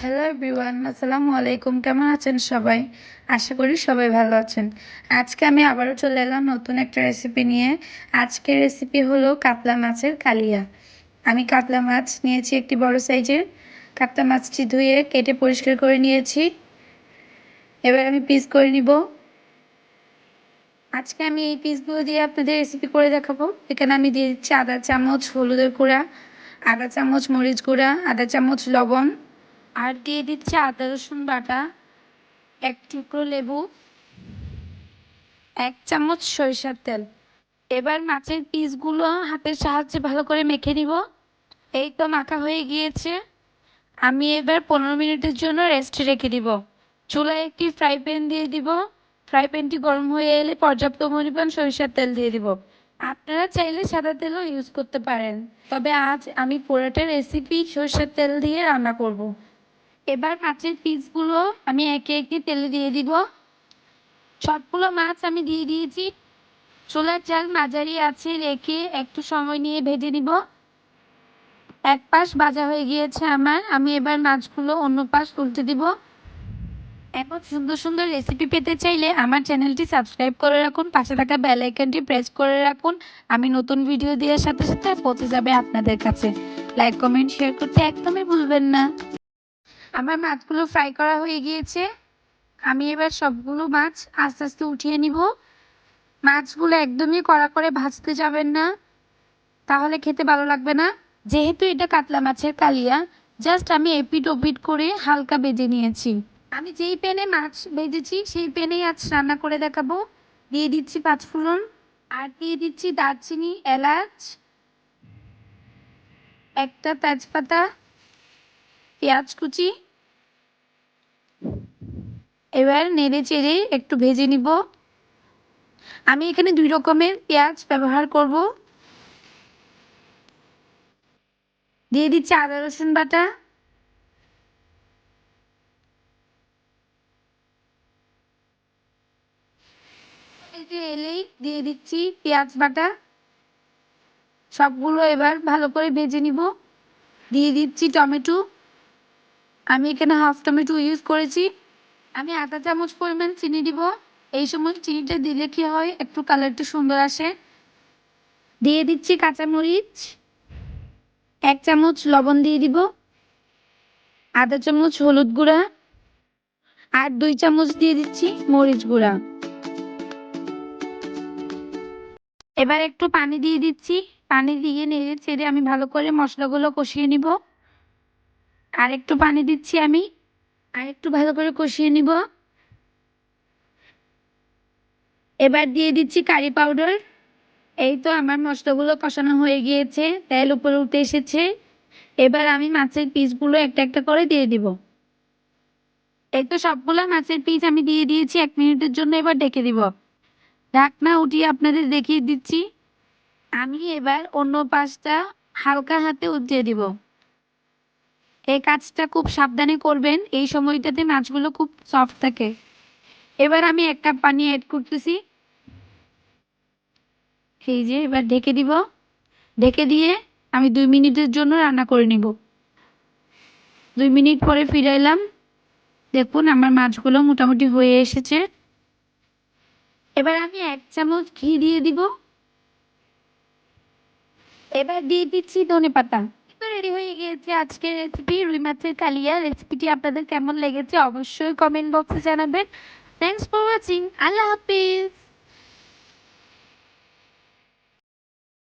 Hello everyone, আসসালামু আলাইকুম। কেমন আছেন সবাই? আশা করি সবাই ভালো আছেন। আজকে আমি আবারও চলে এলাম নতুন একটা রেসিপি নিয়ে। আজকের রেসিপি হলো কাতলা মাছের কালিয়া। আমি কাতলা মাছ নিয়েছি একটি বড় সাইজের। কাতলা মাছটি ধুয়ে কেটে পরিষ্কার করে নিয়েছি। এবার আমি পিস করে নিব। আজকে আমি এই পিসগুলো দিয়ে আপনাদের রেসিপি করে দেখাবো। এখানে আমি দিয়ে দিচ্ছি আধা চামচ হলুদের গুঁড়া, আধা চামচ মরিচ গুঁড়া, আধা চামচ লবণ, আর দিয়ে দিচ্ছি আদা রসুন বাটা, এক টুকরো লেবু, এক চামচ সরিষার তেল। এবার মাছের পিসগুলো হাতের সাহায্যে ভালো করে মেখে নিব। এই তো মাখা হয়ে গিয়েছে। আমি এবার 15 মিনিটের জন্য রেস্টে রেখে দিব। চুলায় একটি ফ্রাই প্যান দিয়ে দিব। ফ্রাই প্যানটি গরম হয়ে এলে পর্যাপ্ত পরিমাণ সরিষার তেল দিয়ে দিব। আপনারা চাইলে সাদা তেলও ইউজ করতে পারেন, তবে আজ আমি পুরোটা রেসিপি সরিষার তেল দিয়ে রান্না করব। এবার মাছের পিসগুলো আমি একে একে তেলে দিয়ে দিব। সবগুলো মাছ আমি দিয়ে দিয়েছি। চুলার জাল মাঝারি আছে রেখে একটু সময় নিয়ে ভেজে নিব। এক পাশ ভাজা হয়ে গিয়েছে আমার। আমি এবার মাছগুলো অন্য পাশ উল্টে দিব। এমন সুন্দর সুন্দর রেসিপি পেতে চাইলে আমার চ্যানেলটি সাবস্ক্রাইব করে রাখুন, পাশে থাকা বেল আইকনটি প্রেস করে রাখুন। আমি নতুন ভিডিও দেওয়ার সাথে সাথে পৌঁছে যাবে আপনাদের কাছে। লাইক কমেন্ট শেয়ার করতে একদমই ভুলবেন না। আমার মাছগুলো ফ্রাই করা হয়ে গিয়েছে। আমি এবার সবগুলো মাছ আস্তে আস্তে উঠিয়ে নিব। মাছগুলো একদমই কড়া করে ভাজতে যাবেন না, তাহলে খেতে ভালো লাগবে না। যেহেতু এটা কাতলা মাছের কালিয়া, জাস্ট আমি এপিট ওপিট করে হালকা ভেজে নিয়েছি। আমি যেই প্যানে মাছ ভেজেছি সেই প্যানেই আজ রান্না করে দেখাবো। দিয়ে দিচ্ছি 5 ফোড়ন, আর দিয়ে দিচ্ছি দারচিনি, এলাচ, একটা তেজপাতা, পেঁয়াজ কুচি। এবার নেড়ে চেড়ে একটু ভেজে নিব। আমি এখানে 2 রকমের পেঁয়াজ ব্যবহার করব। দিয়ে দিচ্ছি আদা রসুন বাটা, এলেই দিয়ে দিচ্ছি পেঁয়াজ বাটা। সবগুলো এবার ভালো করে ভেজে নিব। দিয়ে দিচ্ছি টমেটো। আমি এখানে হাফ টমেটো ইউজ করেছি। আমি আধা চামচ পরিমাণ চিনি দিব। এই সময় চিনিটা দিলে কি হয়, একটু কালারটা সুন্দর আসে। দিয়ে দিচ্ছি কাঁচামরিচ, 1 চামচ লবণ দিয়ে দিব, আধা চামচ হলুদ গুঁড়া, আর 2 চামচ দিয়ে দিচ্ছি মরিচ গুঁড়া। এবার একটু পানি দিয়ে দিচ্ছি। পানি দিয়ে নেড়ে চেড়ে আমি ভালো করে মশলাগুলো কষিয়ে নিব। আর একটু পানি দিচ্ছি আমি, আর একটু ভালো করে কষিয়ে নিব। এবার দিয়ে দিচ্ছি কারি পাউডার। এই তো আমার মশলাগুলো কষানো হয়ে গিয়েছে, তেল উপরে উঠে এসেছে। এবার আমি মাছের পিসগুলো একটা একটা করে দিয়ে দিব। এই তো সবগুলো মাছের পিস আমি দিয়ে দিয়েছি। 1 মিনিটের জন্য এবার ঢেকে দিব। ঢাকনা উঠিয়ে আপনাদের দেখিয়ে দিচ্ছি। আমি এবার অন্য পাশটা হালকা হাতে উল্টে দিব। এই কাজটা খুব সাবধানে করবেন, এই সময়টাতে মাছগুলো খুব সফট থাকে। এবার আমি 1 কাপ পানি অ্যাড করতেছি। এই যে এবার ঢেকে দিব। ঢেকে দিয়ে আমি 2 মিনিটের জন্য রান্না করে নিব। 2 মিনিট পরে ফিরে এলাম। দেখুন আমার মাছগুলো মোটামুটি হয়ে এসেছে। এবার আমি 1 চামচ ঘি দিয়ে দিব। এবার দিয়ে দিচ্ছি ধনেপাতা। তো রেডি হয়ে গিয়েছে আজকের রেসিপি রুই মাছের কালিয়া। রেসিপিটি আপনাদের কেমন লেগেছে অবশ্যই কমেন্ট বক্সে জানাবেন। Thanks for watching. Allah Hafiz.